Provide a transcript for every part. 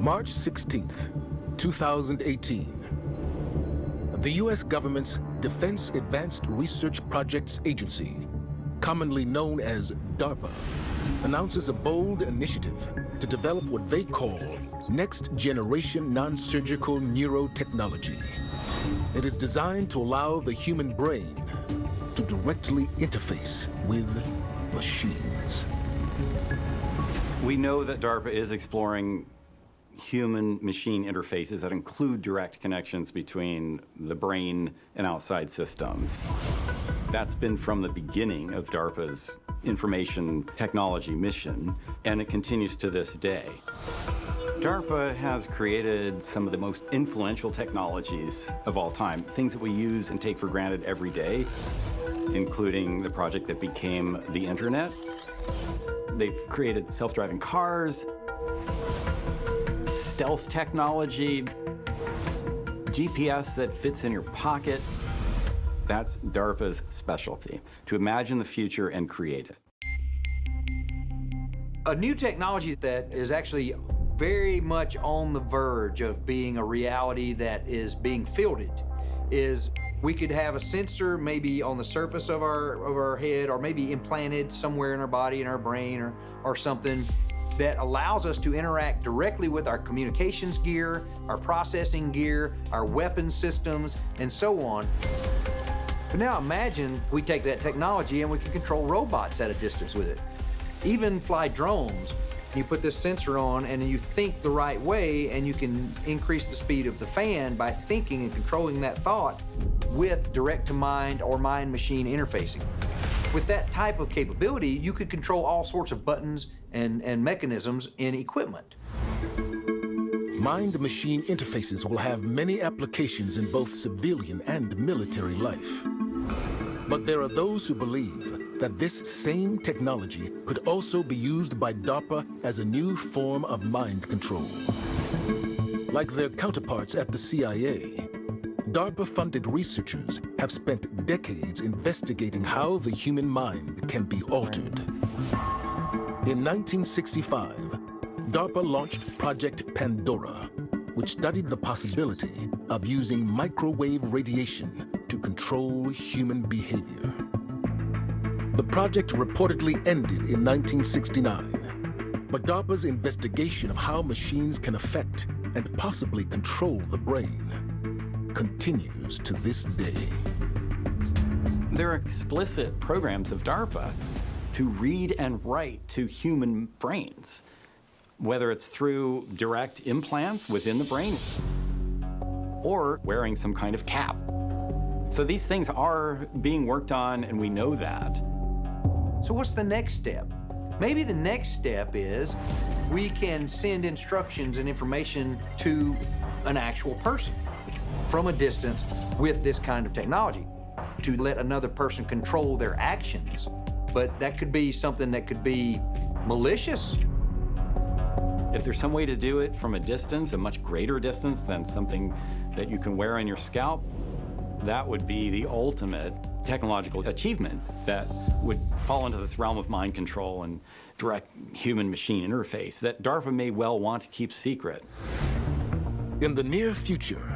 March 16th, 2018. The U.S. government's Defense Advanced Research Projects Agency, commonly known as DARPA, announces a bold initiative to develop what they call next-generation nonsurgical neurotechnology. It is designed to allow the human brain to directly interface with machines. We know that DARPA is exploring human-machine interfaces that include direct connections between the brain and outside systems. That's been from the beginning of DARPA's information technology mission, and it continues to this day. DARPA has created some of the most influential technologies of all time, things that we use and take for granted every day, including the project that became the internet. They've created self-driving cars, stealth technology, GPS that fits in your pocket. That's DARPA's specialty, to imagine the future and create it. A new technology that is actually very much on the verge of being a reality that is being fielded is we could have a sensor maybe on the surface of our head, or maybe implanted somewhere in our body, in our brain, or something that allows us to interact directly with our communications gear, our processing gear, our weapon systems, and so on. But now imagine we take that technology and we can control robots at a distance with it. Even fly drones. You put this sensor on and you think the right way, and you can increase the speed of the fan by thinking and controlling that thought with direct-to-mind or mind-machine interfacing. With that type of capability, you could control all sorts of buttons and mechanisms in equipment. Mind-machine interfaces will have many applications in both civilian and military life. But there are those who believe that this same technology could also be used by DARPA as a new form of mind control. Like their counterparts at the CIA, DARPA-funded researchers have spent decades investigating how the human mind can be altered. In 1965, DARPA launched Project Pandora, which studied the possibility of using microwave radiation to control human behavior. The project reportedly ended in 1969, but DARPA's investigation of how machines can affect and possibly control the brain continues to this day. There are explicit programs of DARPA to read and write to human brains, whether it's through direct implants within the brain or wearing some kind of cap. So these things are being worked on, and we know that. So what's the next step? Maybe the next step is we can send instructions and information to an actual person from a distance with this kind of technology to let another person control their actions. But that could be something that could be malicious. If there's some way to do it from a distance, a much greater distance than something that you can wear on your scalp, that would be the ultimate technological achievement that would fall into this realm of mind control and direct human-machine interface that DARPA may well want to keep secret. In the near future,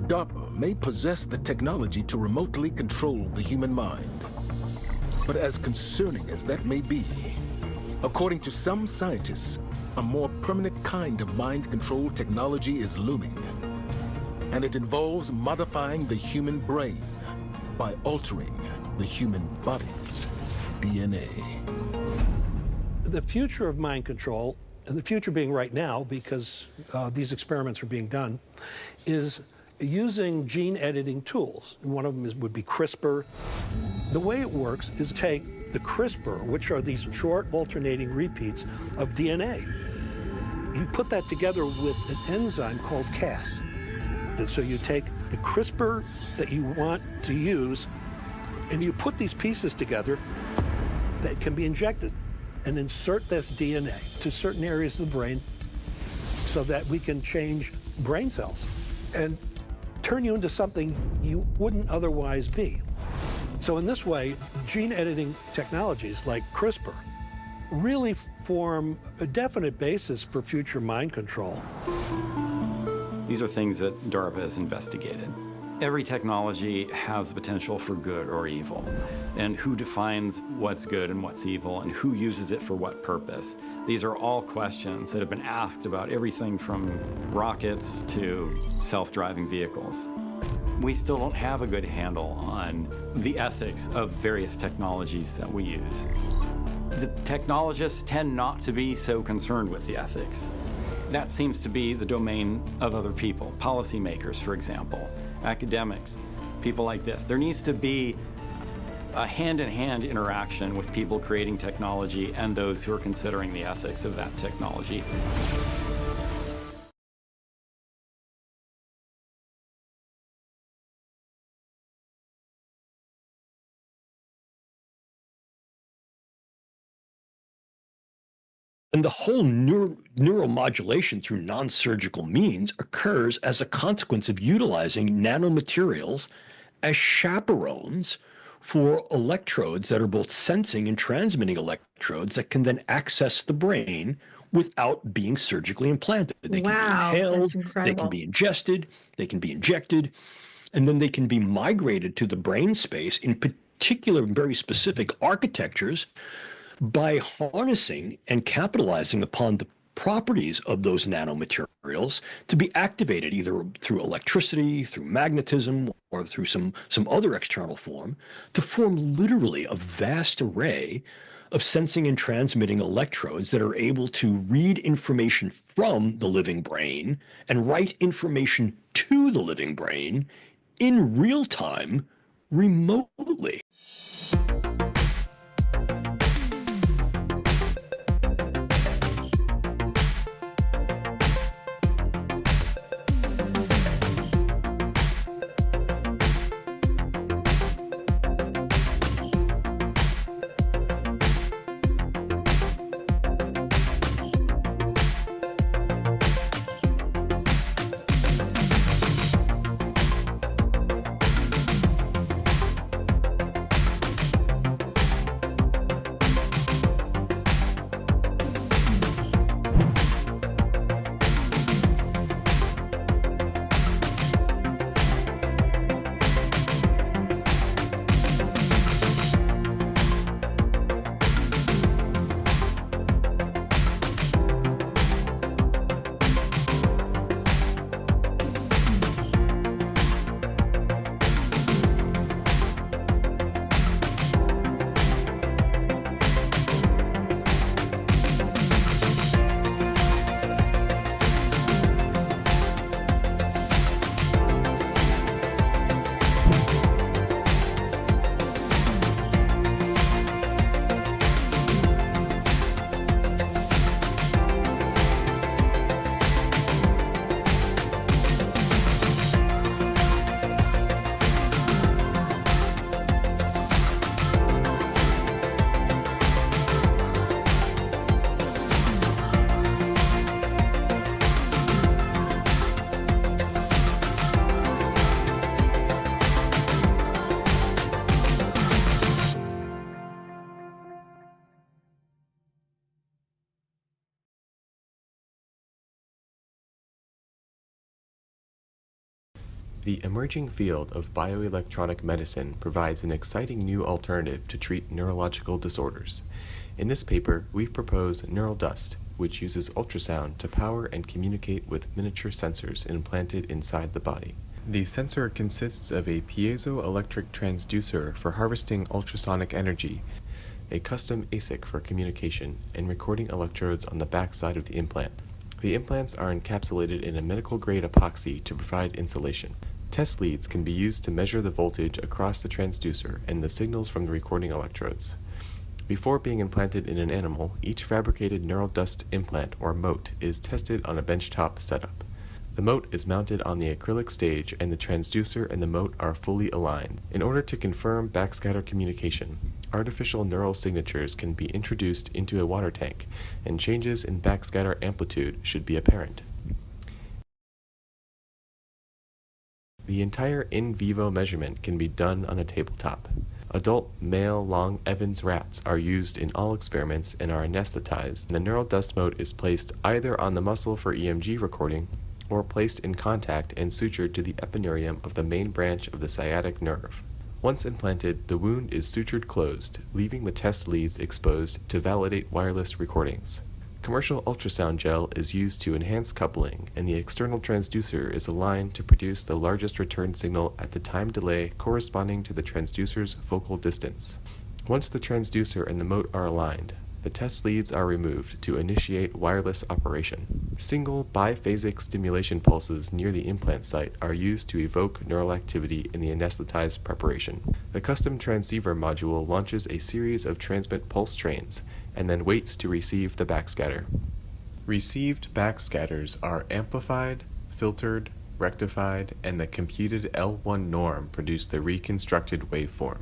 DARPA may possess the technology to remotely control the human mind. But as concerning as that may be, according to some scientists, a more permanent kind of mind control technology is looming. And it involves modifying the human brain by altering the human body's DNA. The future of mind control, and the future being right now because these experiments are being done, is using gene editing tools. One of them would be CRISPR. The way it works is take the CRISPR, which are these short alternating repeats of DNA. You put that together with an enzyme called Cas. And so you take the CRISPR that you want to use, and you put these pieces together that can be injected and insert this DNA to certain areas of the brain so that we can change brain cells and turn you into something you wouldn't otherwise be. So in this way, gene editing technologies like CRISPR really form a definite basis for future mind control. These are things that DARPA has investigated. Every technology has the potential for good or evil. And who defines what's good and what's evil, and who uses it for what purpose? These are all questions that have been asked about everything from rockets to self-driving vehicles. We still don't have a good handle on the ethics of various technologies that we use. The technologists tend not to be so concerned with the ethics. That seems to be the domain of other people, policymakers, for example, academics, people like this. There needs to be a hand-in-hand interaction with people creating technology and those who are considering the ethics of that technology. And the whole neuromodulation through non-surgical means occurs as a consequence of utilizing nanomaterials as chaperones for electrodes that are both sensing and transmitting electrodes that can then access the brain without being surgically implanted. They can be inhaled, that's incredible. they can be ingested, they can be injected, and then they can be migrated to the brain space in particular very specific architectures by harnessing and capitalizing upon the properties of those nanomaterials to be activated either through electricity, through magnetism, or through some other external form to form literally a vast array of sensing and transmitting electrodes that are able to read information from the living brain and write information to the living brain in real time, remotely. The emerging field of bioelectronic medicine provides an exciting new alternative to treat neurological disorders. In this paper, we propose neural dust, which uses ultrasound to power and communicate with miniature sensors implanted inside the body. The sensor consists of a piezoelectric transducer for harvesting ultrasonic energy, a custom ASIC for communication, and recording electrodes on the back side of the implant. The implants are encapsulated in a medical-grade epoxy to provide insulation. Test leads can be used to measure the voltage across the transducer and the signals from the recording electrodes. Before being implanted in an animal, each fabricated neural dust implant, or moat, is tested on a benchtop setup. The moat is mounted on the acrylic stage, and the transducer and the moat are fully aligned. In order to confirm backscatter communication, artificial neural signatures can be introduced into a water tank, and changes in backscatter amplitude should be apparent. The entire in vivo measurement can be done on a tabletop. Adult male long Evans rats are used in all experiments and are anesthetized. The neural dust mote is placed either on the muscle for EMG recording or placed in contact and sutured to the epineurium of the main branch of the sciatic nerve. Once implanted, the wound is sutured closed, leaving the test leads exposed to validate wireless recordings. Commercial ultrasound gel is used to enhance coupling, and the external transducer is aligned to produce the largest return signal at the time delay corresponding to the transducer's focal distance. Once the transducer and the mote are aligned, the test leads are removed to initiate wireless operation. Single biphasic stimulation pulses near the implant site are used to evoke neural activity in the anesthetized preparation. The custom transceiver module launches a series of transmit pulse trains and then waits to receive the backscatter. Received backscatters are amplified, filtered, rectified, and the computed L1 norm produce the reconstructed waveform.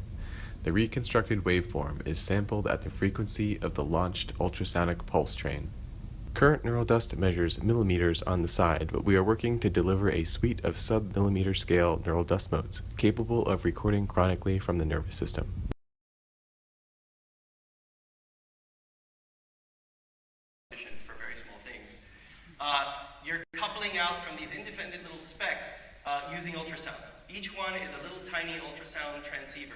The reconstructed waveform is sampled at the frequency of the launched ultrasonic pulse train. Current neural dust measures millimeters on the side, but we are working to deliver a suite of sub-millimeter scale neural dust motes capable of recording chronically from the nervous system. For very small things. You're coupling out from these independent little specks using ultrasound. Each one is a little tiny ultrasound transceiver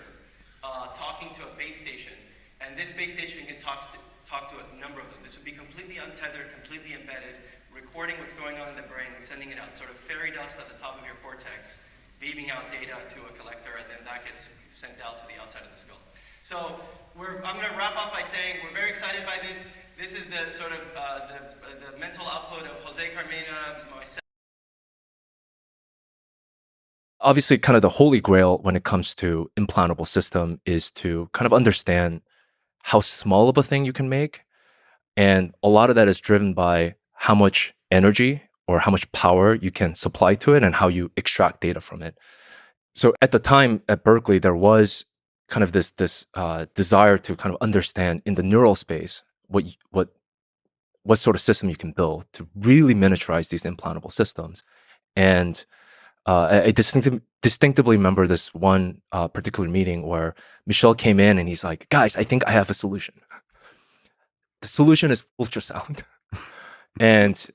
talking to a base station, and this base station can talk to a number of them. This would be completely untethered, completely embedded, recording what's going on in the brain, sending it out, sort of fairy dust at the top of your cortex, beaming out data to a collector, and then that gets sent out to the outside of the skull. So I'm going to wrap up by saying we're very excited by this. This is the sort of the mental output of Jose Carmena, myself. Obviously, kind of the holy grail when it comes to implantable system is to kind of understand how small of a thing you can make. And a lot of that is driven by how much energy or how much power you can supply to it and how you extract data from it. So at the time at Berkeley, there was kind of this desire to kind of understand in the neural space what sort of system you can build to really miniaturize these implantable systems. And I distinctively remember this one particular meeting where Michel came in and he's like, guys, I think I have a solution. The solution is ultrasound. And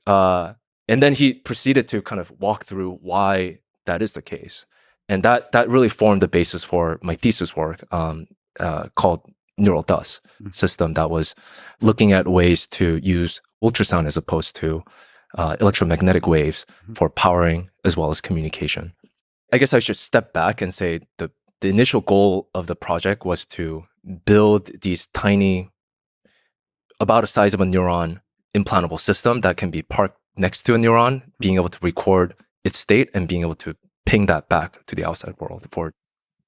then he proceeded to kind of walk through why that is the case. And that really formed the basis for my thesis work called Neural Dust system that was looking at ways to use ultrasound as opposed to electromagnetic waves for powering as well as communication. I guess I should step back and say the initial goal of the project was to build these tiny, about the size of a neuron, implantable system that can be parked next to a neuron, being able to record its state and being able to ping that back to the outside world for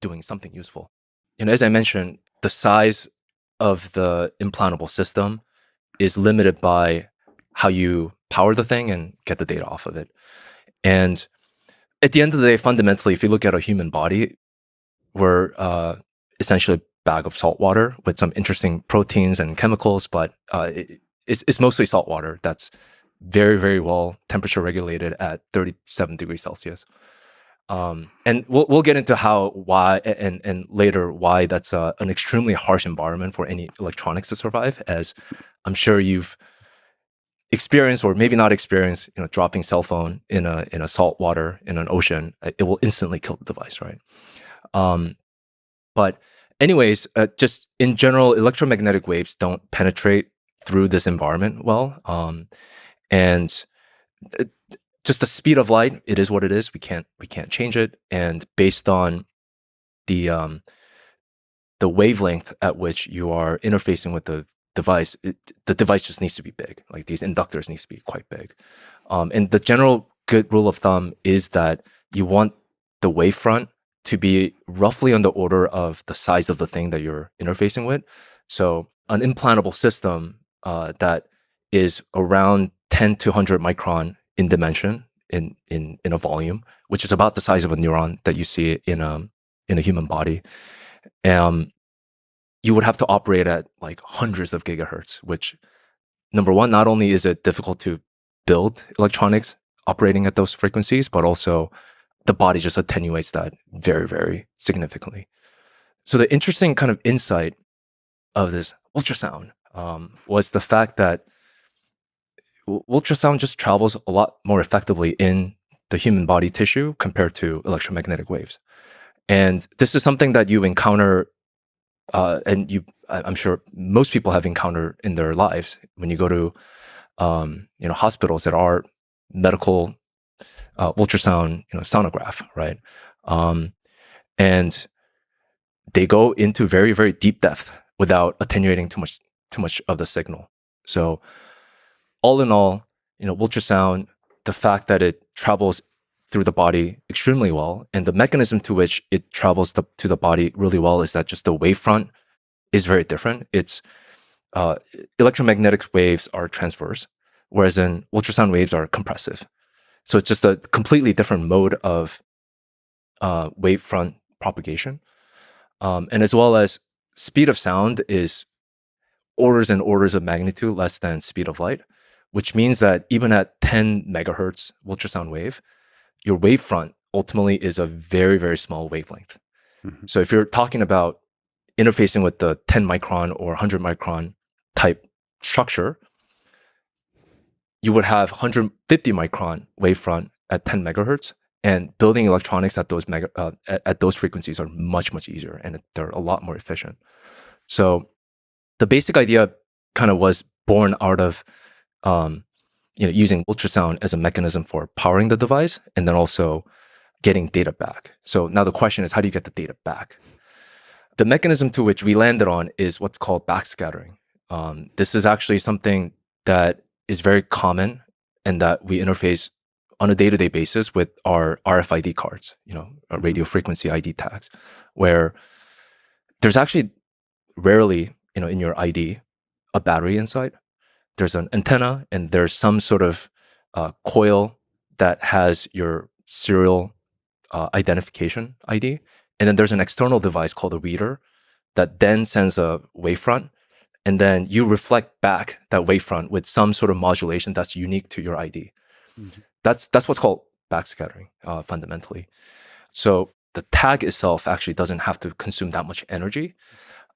doing something useful. And as I mentioned, the size of the implantable system is limited by how you power the thing and get the data off of it. And at the end of the day, fundamentally, if you look at a human body, we're essentially a bag of salt water with some interesting proteins and chemicals, but it's mostly salt water that's very, very well temperature regulated at 37 degrees Celsius. And we'll get into why and later why that's an extremely harsh environment for any electronics to survive, as I'm sure you've experienced or maybe not experienced, dropping cell phone in a salt water in an ocean. It will instantly kill the device, right? But anyways, just in general, electromagnetic waves don't penetrate through this environment well, and just the speed of light, it is what it is. We can't change it. And based on the wavelength at which you are interfacing with the device, the device just needs to be big. Like these inductors needs to be quite big. And the general good rule of thumb is that you want the wavefront to be roughly on the order of the size of the thing that you're interfacing with. So an implantable system that is around 10 to 100 micron in dimension in a volume, which is about the size of a neuron that you see in a human body. You would have to operate at like hundreds of gigahertz, which, number one, not only is it difficult to build electronics operating at those frequencies, but also the body just attenuates that very, very significantly. So the interesting kind of insight of this ultrasound was the fact that ultrasound just travels a lot more effectively in the human body tissue compared to electromagnetic waves. And this is something that you encounter, I'm sure most people have encountered in their lives when you go to, hospitals that are medical ultrasound, sonograph, right? And they go into very, very deep depth without attenuating too much of the signal. So all in all, ultrasound, the fact that it travels through the body extremely well, and the mechanism to which it travels to the body really well is that just the wavefront is very different. It's electromagnetic waves are transverse, whereas in ultrasound waves are compressive. So it's just a completely different mode of wavefront propagation. And as well as speed of sound is orders and orders of magnitude less than speed of light, which means that even at 10 megahertz ultrasound wave, your wavefront ultimately is a very, very small wavelength. Mm-hmm. So if you're talking about interfacing with the 10 micron or 100 micron type structure, you would have 150 micron wavefront at 10 megahertz, and building electronics at those at those frequencies are much easier, and they're a lot more efficient. So the basic idea kind of was born out of using ultrasound as a mechanism for powering the device, and then also getting data back. So now the question is, how do you get the data back? The mechanism to which we landed on is what's called backscattering. This is actually something that is very common and that we interface on a day-to-day basis with our RFID cards, radio frequency ID tags, where there's actually rarely, in your ID, a battery inside. There's an antenna and there's some sort of coil that has your serial identification ID. And then there's an external device called a reader that then sends a wavefront. And then you reflect back that wavefront with some sort of modulation that's unique to your ID. Mm-hmm. That's what's called backscattering, fundamentally. So the tag itself actually doesn't have to consume that much energy.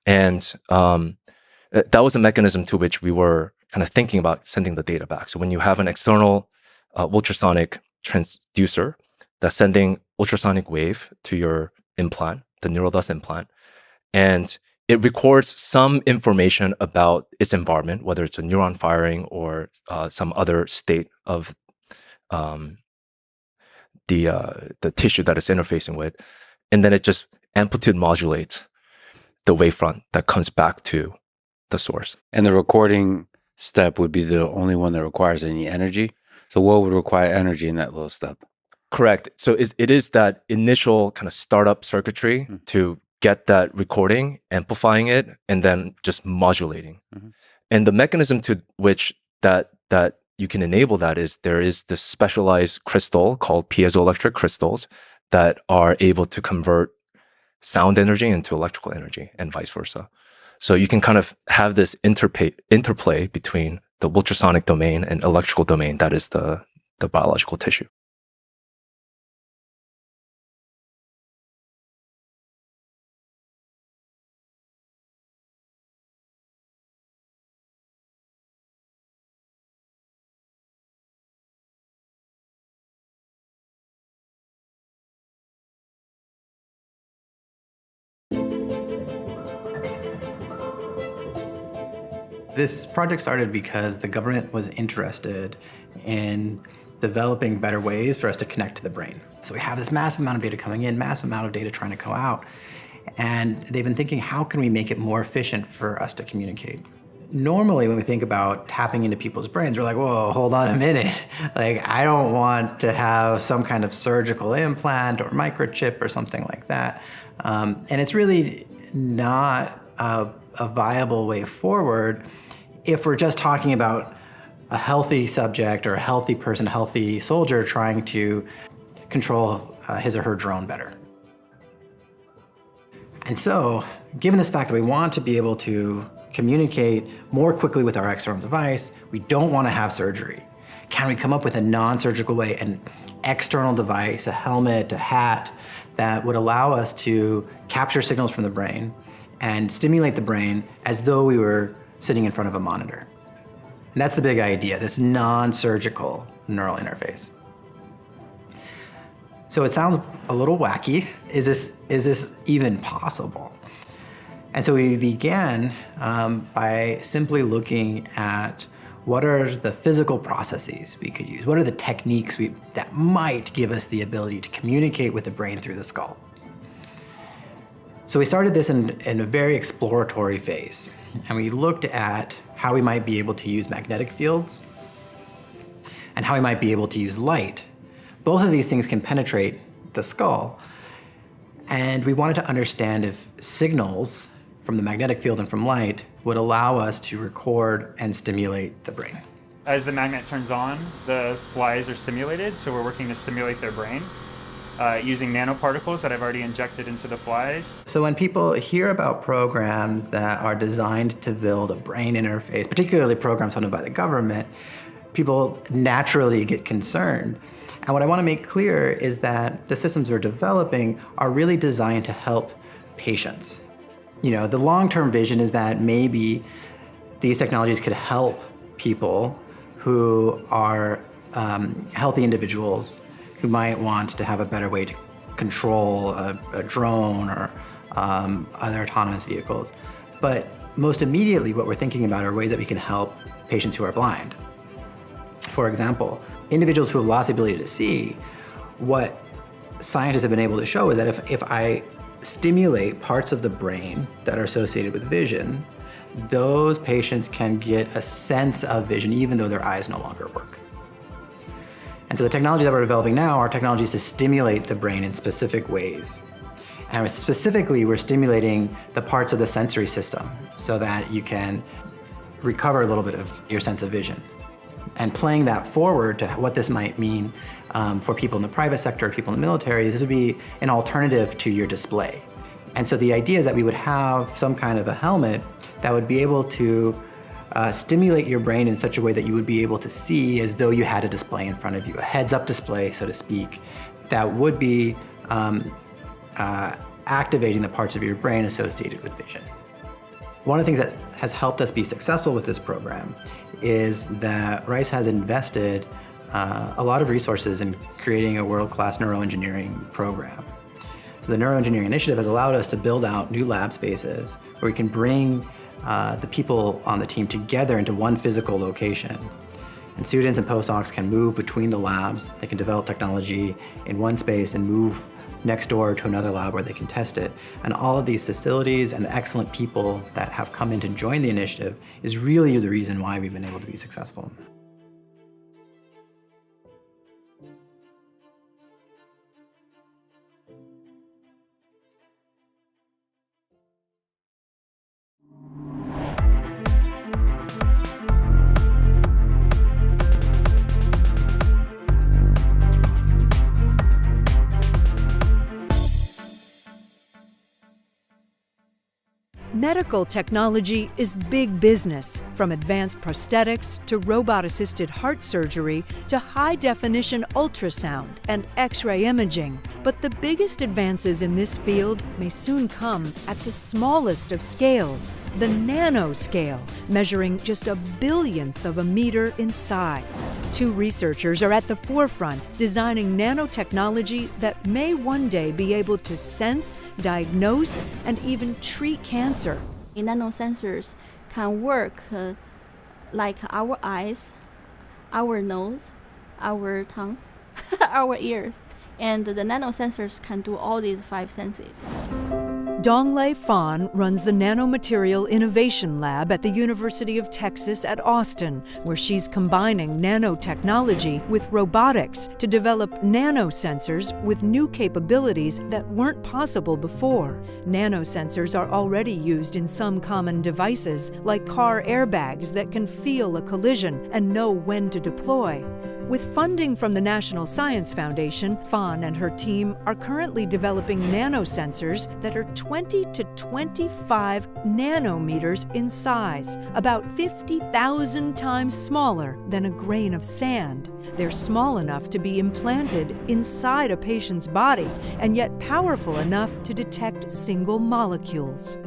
And that was a mechanism to which we were kind of thinking about sending the data back. So when you have an external ultrasonic transducer that's sending ultrasonic wave to your implant, the neural dust implant, and it records some information about its environment, whether it's a neuron firing or some other state of the tissue that it's interfacing with, and then it just amplitude modulates the wavefront that comes back to the source. And the recording step would be the only one that requires any energy. So what would require energy in that little step? Correct. So it is that initial kind of startup circuitry to get that recording, amplifying it, and then just modulating. Mm-hmm. And the mechanism to which that you can enable that is there is this specialized crystal called piezoelectric crystals that are able to convert sound energy into electrical energy and vice versa. So you can kind of have this interplay between the ultrasonic domain and electrical domain that is the biological tissue. This project started because the government was interested in developing better ways for us to connect to the brain. So we have this massive amount of data coming in, massive amount of data trying to go out. And they've been thinking, how can we make it more efficient for us to communicate? Normally, when we think about tapping into people's brains, we're like, whoa, hold on a minute. Like, I don't want to have some kind of surgical implant or microchip or something like that. And it's really not a viable way forward if we're just talking about a healthy subject or a healthy person, a healthy soldier trying to control his or her drone better. And so, given this fact that we want to be able to communicate more quickly with our external device, we don't want to have surgery. Can we come up with a non-surgical way, an external device, a helmet, a hat, that would allow us to capture signals from the brain and stimulate the brain as though we were sitting in front of a monitor. And that's the big idea, this non-surgical neural interface. So it sounds a little wacky. Is this even possible? And so we began by simply looking at what are the physical processes we could use? What are the techniques that might give us the ability to communicate with the brain through the skull? So we started this in a very exploratory phase, and we looked at how we might be able to use magnetic fields and how we might be able to use light. Both of these things can penetrate the skull, and we wanted to understand if signals from the magnetic field and from light would allow us to record and stimulate the brain. As the magnet turns on, the flies are stimulated, so we're working to stimulate their brain using nanoparticles that I've already injected into the flies. So when people hear about programs that are designed to build a brain interface, particularly programs funded by the government, people naturally get concerned. And what I want to make clear is that the systems we're developing are really designed to help patients. You know, the long-term vision is that maybe these technologies could help people who are healthy individuals who might want to have a better way to control a drone or other autonomous vehicles. But most immediately, what we're thinking about are ways that we can help patients who are blind. For example, individuals who have lost the ability to see, what scientists have been able to show is that if I stimulate parts of the brain that are associated with vision, those patients can get a sense of vision even though their eyes no longer work. And so the technology that we're developing now are technologies to stimulate the brain in specific ways. And specifically, we're stimulating the parts of the sensory system so that you can recover a little bit of your sense of vision. And playing that forward to what this might mean for people in the private sector, people in the military, this would be an alternative to your display. And so the idea is that we would have some kind of a helmet that would be able to stimulate your brain in such a way that you would be able to see as though you had a display in front of you, a heads-up display, so to speak, that would be activating the parts of your brain associated with vision. One of the things that has helped us be successful with this program is that Rice has invested a lot of resources in creating a world-class neuroengineering program. So the neuroengineering initiative has allowed us to build out new lab spaces where we can bring the people on the team together into one physical location. And students and postdocs can move between the labs. They can develop technology in one space and move next door to another lab where they can test it. And all of these facilities and the excellent people that have come in to join the initiative is really the reason why we've been able to be successful. Medical technology is big business, from advanced prosthetics to robot-assisted heart surgery to high-definition ultrasound and X-ray imaging. But the biggest advances in this field may soon come at the smallest of scales, the nanoscale, measuring just a billionth of a meter in size. Two researchers are at the forefront, designing nanotechnology that may one day be able to sense, diagnose, and even treat cancer. Nanosensors can work like our eyes, our nose, our tongues, our ears. And the nanosensors can do all these 5 senses. Donglei Fan runs the Nanomaterial Innovation Lab at the University of Texas at Austin, where she's combining nanotechnology with robotics to develop nanosensors with new capabilities that weren't possible before. Nanosensors are already used in some common devices, like car airbags that can feel a collision and know when to deploy. With funding from the National Science Foundation, Fan and her team are currently developing nanosensors that are 20 to 25 nanometers in size, about 50,000 times smaller than a grain of sand. They're small enough to be implanted inside a patient's body, and yet powerful enough to detect single molecules.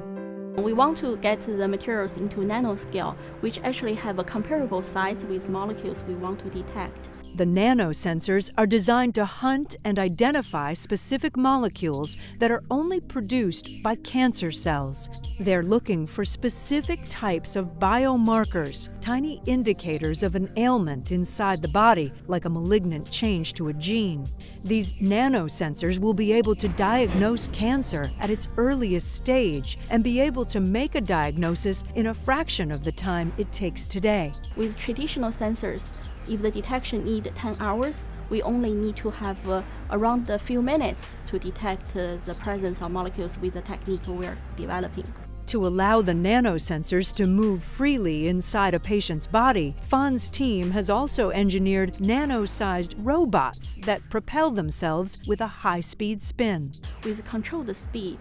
We want to get the materials into nanoscale, which actually have a comparable size with molecules we want to detect. The nanosensors are designed to hunt and identify specific molecules that are only produced by cancer cells. They're looking for specific types of biomarkers, tiny indicators of an ailment inside the body, like a malignant change to a gene. These nanosensors will be able to diagnose cancer at its earliest stage and be able to make a diagnosis in a fraction of the time it takes today. With traditional sensors, if the detection needs 10 hours, we only need to have around a few minutes to detect the presence of molecules with the technique we're developing. To allow the nanosensors to move freely inside a patient's body, Fan's team has also engineered nano-sized robots that propel themselves with a high-speed spin. With controlled speed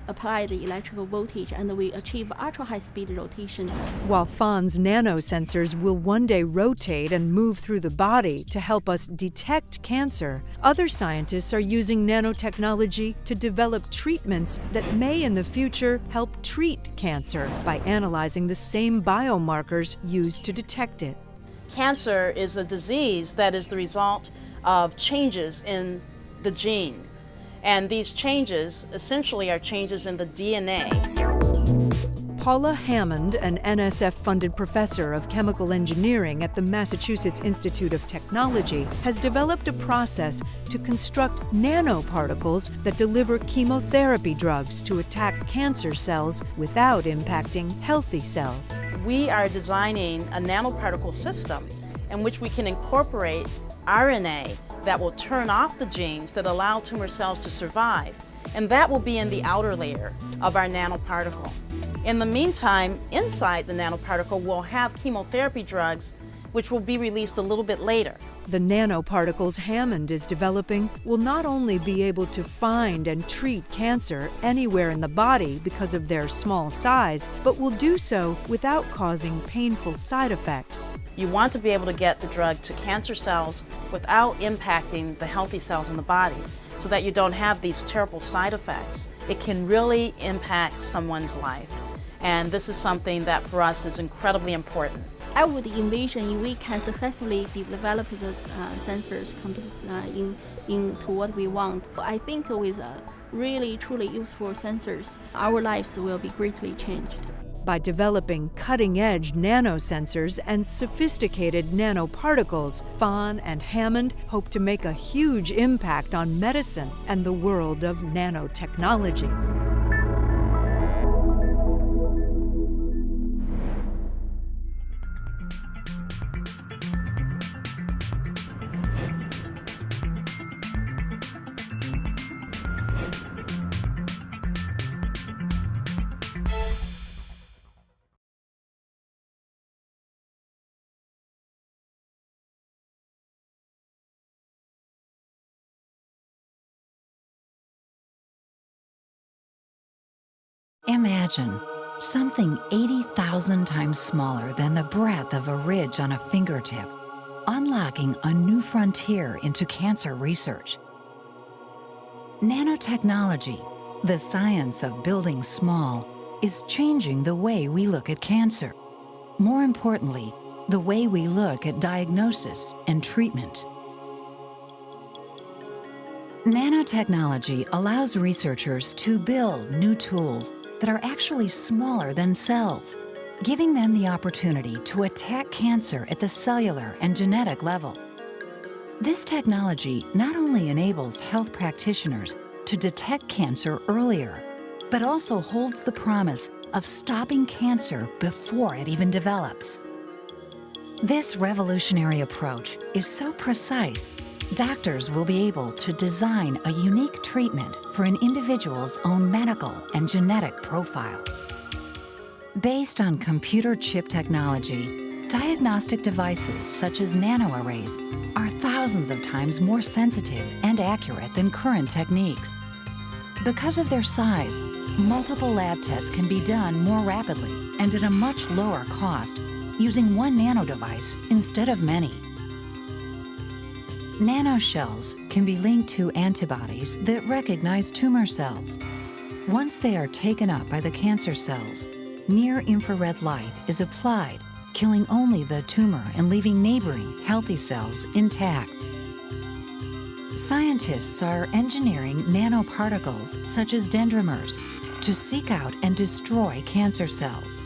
apply the electrical voltage, and we achieve ultra-high-speed rotation. While Fan's nanosensors will one day rotate and move through the body to help us detect cancer, other scientists are using nanotechnology to develop treatments that may in the future help treat cancer by analyzing the same biomarkers used to detect it. Cancer is a disease that is the result of changes in the gene. And these changes essentially are changes in the DNA. Paula Hammond, an NSF-funded professor of chemical engineering at the Massachusetts Institute of Technology, has developed a process to construct nanoparticles that deliver chemotherapy drugs to attack cancer cells without impacting healthy cells. We are designing a nanoparticle system in which we can incorporate RNA that will turn off the genes that allow tumor cells to survive, and that will be in the outer layer of our nanoparticle. In the meantime, inside the nanoparticle, we'll have chemotherapy drugs which will be released a little bit later. The nanoparticles Hammond is developing will not only be able to find and treat cancer anywhere in the body because of their small size, but will do so without causing painful side effects. You want to be able to get the drug to cancer cells without impacting the healthy cells in the body, so that you don't have these terrible side effects. It can really impact someone's life. And this is something that for us is incredibly important. I would envision if we can successfully develop the sensors into what we want. I think with really truly useful sensors, our lives will be greatly changed. By developing cutting-edge nanosensors and sophisticated nanoparticles, Fan and Hammond hope to make a huge impact on medicine and the world of nanotechnology. Imagine something 80,000 times smaller than the breadth of a ridge on a fingertip, unlocking a new frontier into cancer research. Nanotechnology, the science of building small, is changing the way we look at cancer. More importantly, the way we look at diagnosis and treatment. Nanotechnology allows researchers to build new tools that are actually smaller than cells, giving them the opportunity to attack cancer at the cellular and genetic level. This technology not only enables health practitioners to detect cancer earlier, but also holds the promise of stopping cancer before it even develops. This revolutionary approach is so precise, doctors will be able to design a unique treatment for an individual's own medical and genetic profile. Based on computer chip technology, Diagnostic devices such as nanoarrays are thousands of times more sensitive and accurate than current techniques. Because of their size, multiple lab tests can be done more rapidly and at a much lower cost using one nano device instead of many. Nanoshells can be linked to antibodies that recognize tumor cells. Once they are taken up by the cancer cells, near-infrared light is applied, killing only the tumor and leaving neighboring healthy cells intact. Scientists are engineering nanoparticles such as dendrimers to seek out and destroy cancer cells.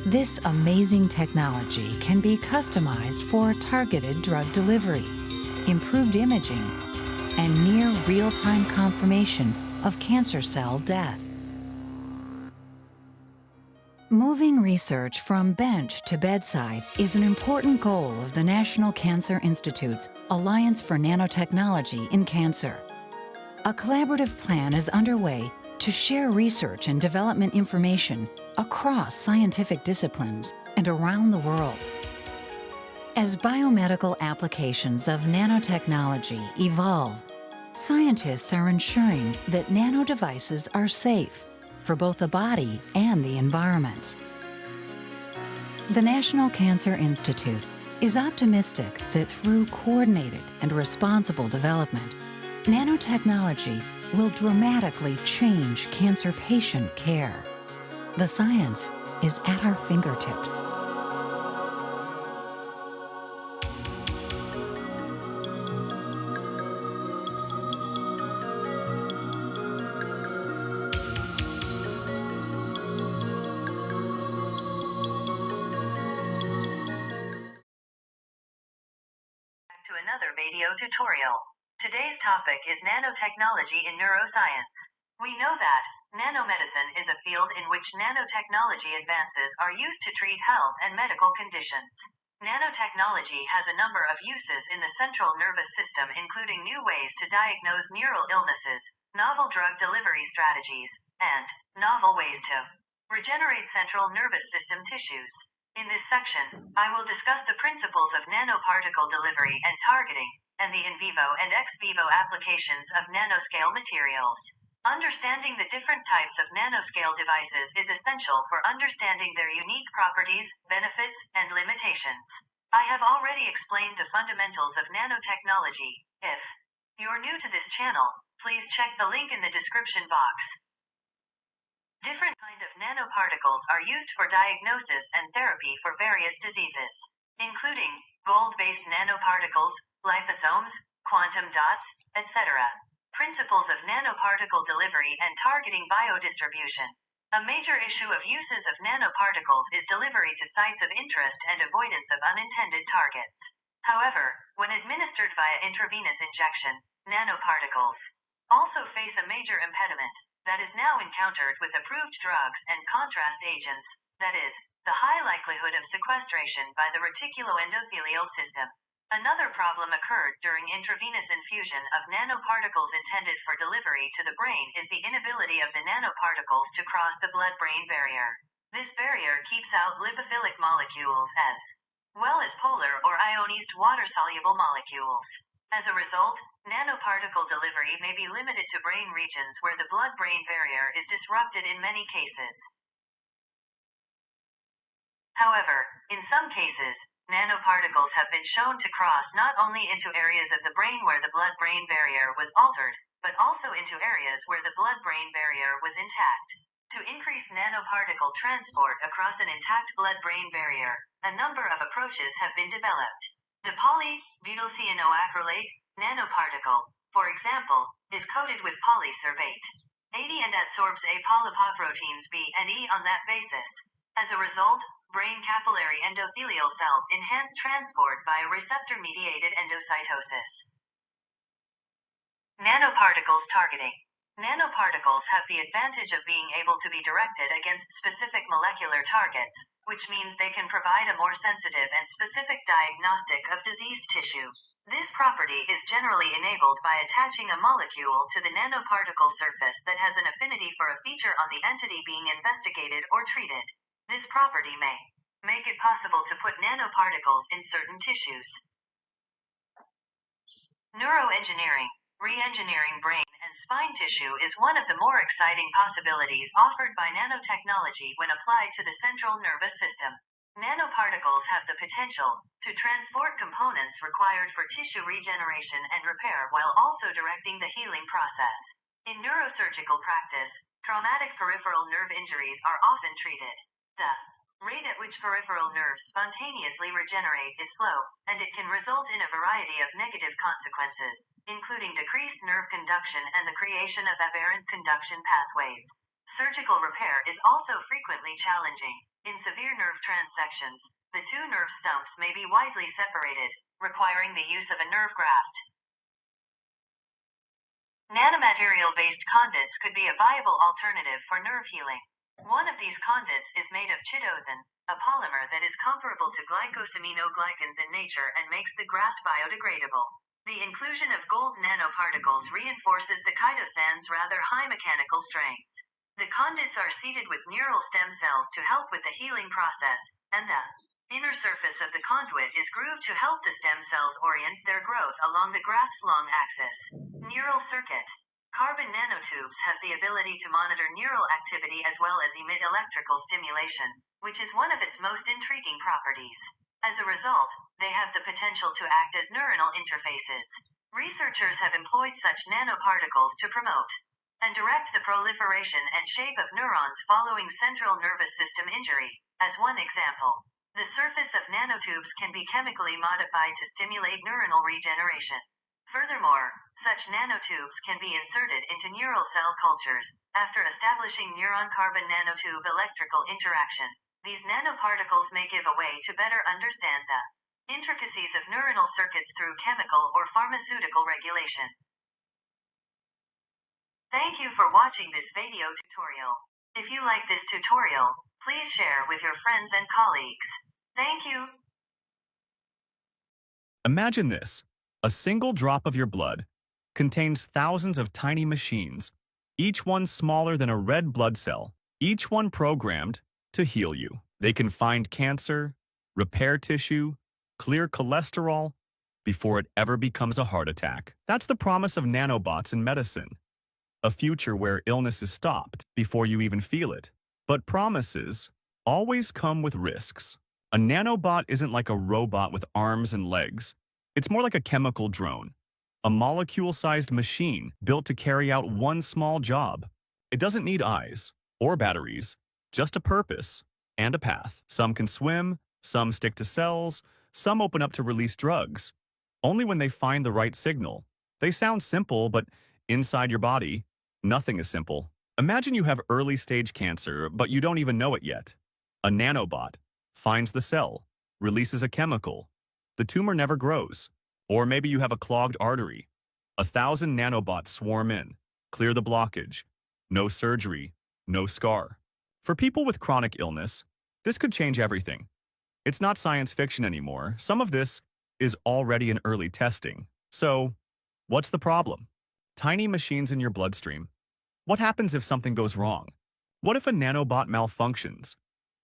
This amazing technology can be customized for targeted drug delivery, improved imaging, and near real-time confirmation of cancer cell death. Moving research from bench to bedside is an important goal of the National Cancer Institute's Alliance for Nanotechnology in Cancer. A collaborative plan is underway to share research and development information across scientific disciplines and around the world. As biomedical applications of nanotechnology evolve, scientists are ensuring that nano devices are safe for both the body and the environment. The National Cancer Institute is optimistic that through coordinated and responsible development, nanotechnology will dramatically change cancer patient care. The science is at our fingertips. To another video tutorial. Today's topic is nanotechnology in neuroscience. We know that nanomedicine is a field in which nanotechnology advances are used to treat health and medical conditions. Nanotechnology has a number of uses in the central nervous system, including new ways to diagnose neural illnesses, novel drug delivery strategies, and novel ways to regenerate central nervous system tissues. In this section, I will discuss the principles of nanoparticle delivery and targeting, and the in vivo and ex vivo applications of nanoscale materials. Understanding the different types of nanoscale devices is essential for understanding their unique properties, benefits, and limitations. I have already explained the fundamentals of nanotechnology. If you're new to this channel, please check the link in the description box. Different kinds of nanoparticles are used for diagnosis and therapy for various diseases, including gold-based nanoparticles, liposomes, quantum dots, etc. Principles of nanoparticle delivery and targeting biodistribution. A major issue of uses of nanoparticles is delivery to sites of interest and avoidance of unintended targets. However, when administered via intravenous injection, nanoparticles also face a major impediment that is now encountered with approved drugs and contrast agents, that is, the high likelihood of sequestration by the reticuloendothelial system. Another problem occurred during intravenous infusion of nanoparticles intended for delivery to the brain is the inability of the nanoparticles to cross the blood-brain barrier. This barrier keeps out lipophilic molecules as well as polar or ionized water-soluble molecules. As a result, nanoparticle delivery may be limited to brain regions where the blood-brain barrier is disrupted in many cases. However, in some cases, nanoparticles have been shown to cross not only into areas of the brain where the blood-brain barrier was altered, but also into areas where the blood-brain barrier was intact. To increase nanoparticle transport across an intact blood-brain barrier, a number of approaches have been developed. The poly-butylcyanoacrylate nanoparticle, for example, is coated with polysorbate 80 and adsorbs A polypoproteins B and E on that basis. As a result, brain capillary endothelial cells enhance transport by receptor-mediated endocytosis. Nanoparticles targeting. Nanoparticles have the advantage of being able to be directed against specific molecular targets, which means they can provide a more sensitive and specific diagnostic of diseased tissue. This property is generally enabled by attaching a molecule to the nanoparticle surface that has an affinity for a feature on the entity being investigated or treated. This property may make it possible to put nanoparticles in certain tissues. Neuroengineering, re-engineering brain and spine tissue is one of the more exciting possibilities offered by nanotechnology when applied to the central nervous system. Nanoparticles have the potential to transport components required for tissue regeneration and repair while also directing the healing process. In neurosurgical practice, traumatic peripheral nerve injuries are often treated. The rate at which peripheral nerves spontaneously regenerate is slow, and it can result in a variety of negative consequences, including decreased nerve conduction and the creation of aberrant conduction pathways. Surgical repair is also frequently challenging. In severe nerve transections, the two nerve stumps may be widely separated, requiring the use of a nerve graft. Nanomaterial-based conduits could be a viable alternative for nerve healing. One of these conduits is made of chitosan, a polymer that is comparable to glycosaminoglycans in nature and makes the graft biodegradable. The inclusion of gold nanoparticles reinforces the chitosan's rather high mechanical strength. The conduits are seeded with neural stem cells to help with the healing process, and the inner surface of the conduit is grooved to help the stem cells orient their growth along the graft's long axis. Neural circuit. Carbon nanotubes have the ability to monitor neural activity as well as emit electrical stimulation, which is one of its most intriguing properties. As a result, they have the potential to act as neuronal interfaces. Researchers have employed such nanoparticles to promote and direct the proliferation and shape of neurons following central nervous system injury. As one example, the surface of nanotubes can be chemically modified to stimulate neuronal regeneration. Furthermore, such nanotubes can be inserted into neural cell cultures. After establishing neuron-carbon nanotube electrical interaction, these nanoparticles may give a way to better understand the intricacies of neuronal circuits through chemical or pharmaceutical regulation. Thank you for watching this video tutorial. If you like this tutorial, please share with your friends and colleagues. Thank you. Imagine this. A single drop of your blood contains thousands of tiny machines, each one smaller than a red blood cell, each one programmed to heal you. They can find cancer, repair tissue, clear cholesterol before it ever becomes a heart attack. That's the promise of nanobots in medicine. A future where illness is stopped before you even feel it. But promises always come with risks. A nanobot isn't like a robot with arms and legs. It's more like a chemical drone, a molecule-sized machine built to carry out one small job. It doesn't need eyes or batteries, just a purpose and a path. Some can swim, some stick to cells, some open up to release drugs. Only when they find the right signal. They sound simple, but inside your body, nothing is simple. Imagine you have early-stage cancer, but you don't even know it yet. A nanobot finds the cell, releases a chemical. The tumor never grows. Or maybe you have a clogged artery. 1,000 nanobots swarm in, clear the blockage. No surgery, no scar. For people with chronic illness, this could change everything. It's not science fiction anymore. Some of this is already in early testing. So, what's the problem? Tiny machines in your bloodstream. What happens if something goes wrong? What if a nanobot malfunctions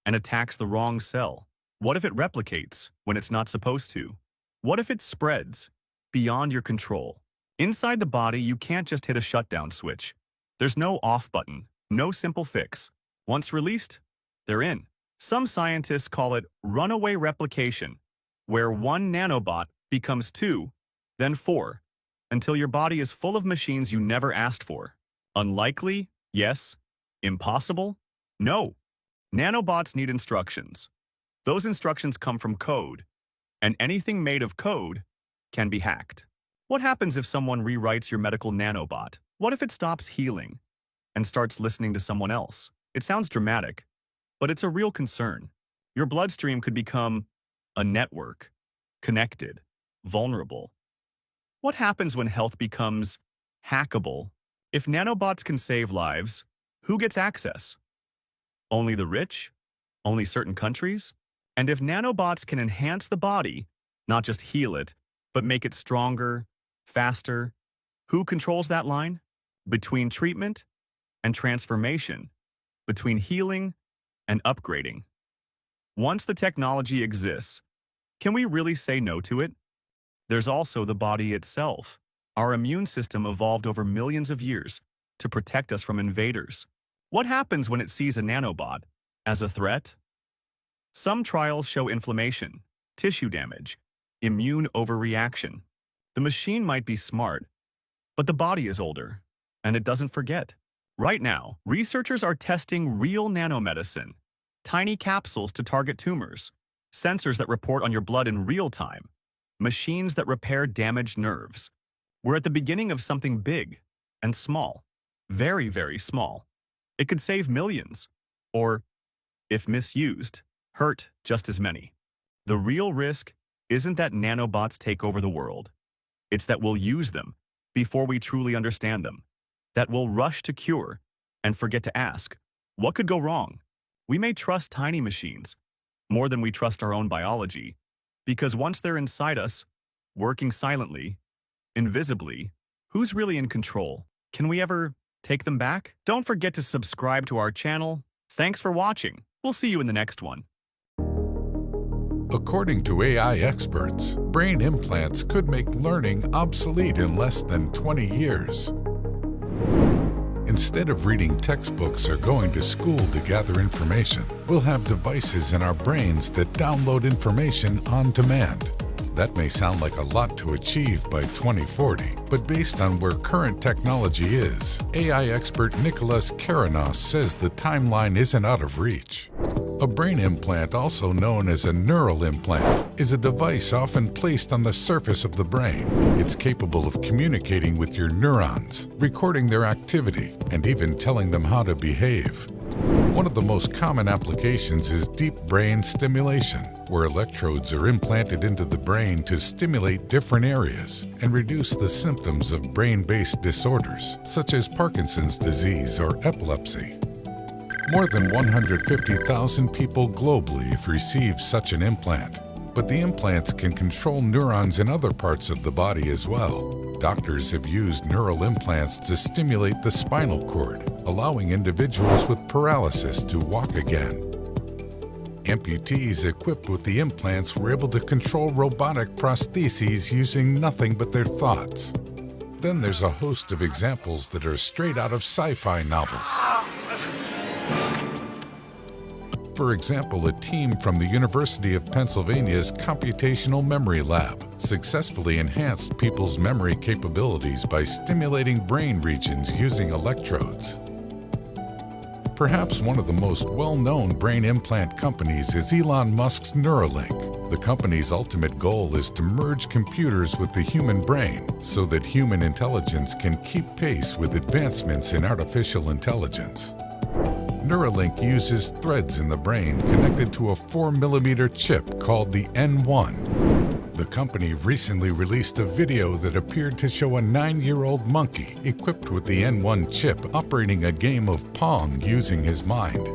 and attacks the wrong cell? What if it replicates when it's not supposed to? What if it spreads beyond your control? Inside the body, you can't just hit a shutdown switch. There's no off button, no simple fix. Once released, they're in. Some scientists call it runaway replication, where one nanobot becomes 2, then 4, until your body is full of machines you never asked for. Unlikely? Yes. Impossible? No. Nanobots need instructions. Those instructions come from code, and anything made of code can be hacked. What happens if someone rewrites your medical nanobot? What if it stops healing and starts listening to someone else? It sounds dramatic, but it's a real concern. Your bloodstream could become a network, connected, vulnerable. What happens when health becomes hackable? If nanobots can save lives, who gets access? Only the rich? Only certain countries? And if nanobots can enhance the body, not just heal it, but make it stronger, faster, who controls that line? Between treatment and transformation, between healing and upgrading. Once the technology exists, can we really say no to it? There's also the body itself. Our immune system evolved over millions of years to protect us from invaders. What happens when it sees a nanobot as a threat? Some trials show inflammation, tissue damage, immune overreaction. The machine might be smart, but the body is older, and it doesn't forget. Right now, researchers are testing real nanomedicine, tiny capsules to target tumors, sensors that report on your blood in real time, machines that repair damaged nerves. We're at the beginning of something big and small, very, very small. It could save millions, or, if misused, hurt just as many. The real risk isn't that nanobots take over the world. It's that we'll use them before we truly understand them, that we'll rush to cure and forget to ask, what could go wrong? We may trust tiny machines more than we trust our own biology, because once they're inside us, working silently, invisibly, who's really in control? Can we ever take them back? Don't forget to subscribe to our channel. Thanks for watching. We'll see you in the next one. According to AI experts, brain implants could make learning obsolete in less than 20 years. Instead of reading textbooks or going to school to gather information, we'll have devices in our brains that download information on demand. That may sound like a lot to achieve by 2040, but based on where current technology is, AI expert Nicholas Karanos says the timeline isn't out of reach. A brain implant, also known as a neural implant, is a device often placed on the surface of the brain. It's capable of communicating with your neurons, recording their activity, and even telling them how to behave. One of the most common applications is deep brain stimulation, where electrodes are implanted into the brain to stimulate different areas and reduce the symptoms of brain-based disorders, such as Parkinson's disease or epilepsy. More than 150,000 people globally have received such an implant, but the implants can control neurons in other parts of the body as well. Doctors have used neural implants to stimulate the spinal cord, allowing individuals with paralysis to walk again. Amputees equipped with the implants were able to control robotic prostheses using nothing but their thoughts. Then there's a host of examples that are straight out of sci-fi novels. For example, a team from the University of Pennsylvania's Computational Memory Lab successfully enhanced people's memory capabilities by stimulating brain regions using electrodes. Perhaps one of the most well-known brain implant companies is Elon Musk's Neuralink. The company's ultimate goal is to merge computers with the human brain so that human intelligence can keep pace with advancements in artificial intelligence. Neuralink uses threads in the brain connected to a 4mm chip called the N1. The company recently released a video that appeared to show a 9-year-old monkey equipped with the N1 chip operating a game of Pong using his mind.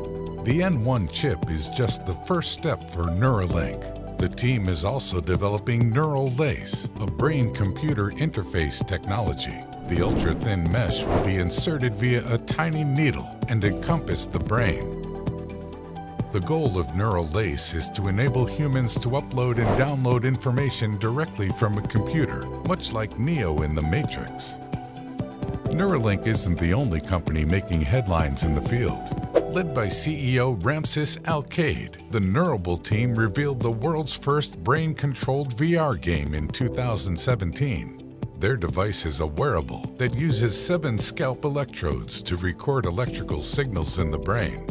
The N1 chip is just the first step for Neuralink. The team is also developing Neural Lace, a brain-computer interface technology. The ultra-thin mesh will be inserted via a tiny needle and encompass the brain. The goal of Neural Lace is to enable humans to upload and download information directly from a computer, much like Neo in The Matrix. Neuralink isn't the only company making headlines in the field. Led by CEO Ramses Al-Qaid, the Neurable team revealed the world's first brain-controlled VR game in 2017. Their device is a wearable that uses 7 scalp electrodes to record electrical signals in the brain.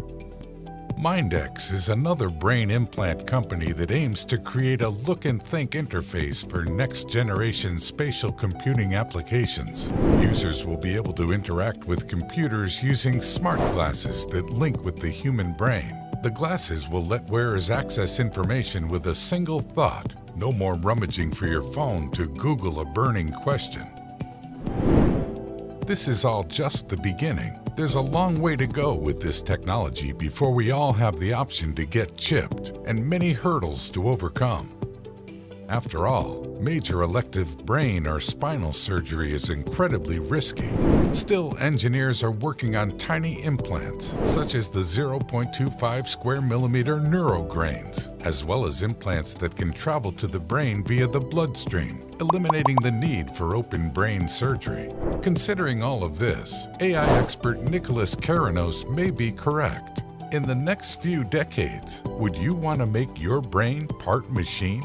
Mindex is another brain implant company that aims to create a look and think interface for next-generation spatial computing applications. Users will be able to interact with computers using smart glasses that link with the human brain. The glasses will let wearers access information with a single thought. No more rummaging for your phone to Google a burning question. This is all just the beginning. There's a long way to go with this technology before we all have the option to get chipped, and many hurdles to overcome. After all, major elective brain or spinal surgery is incredibly risky. Still, engineers are working on tiny implants, such as the 0.25 square millimeter neurograins, as well as implants that can travel to the brain via the bloodstream, eliminating the need for open brain surgery. Considering all of this, AI expert Nicholas Karanos may be correct. In the next few decades, would you want to make your brain part machine?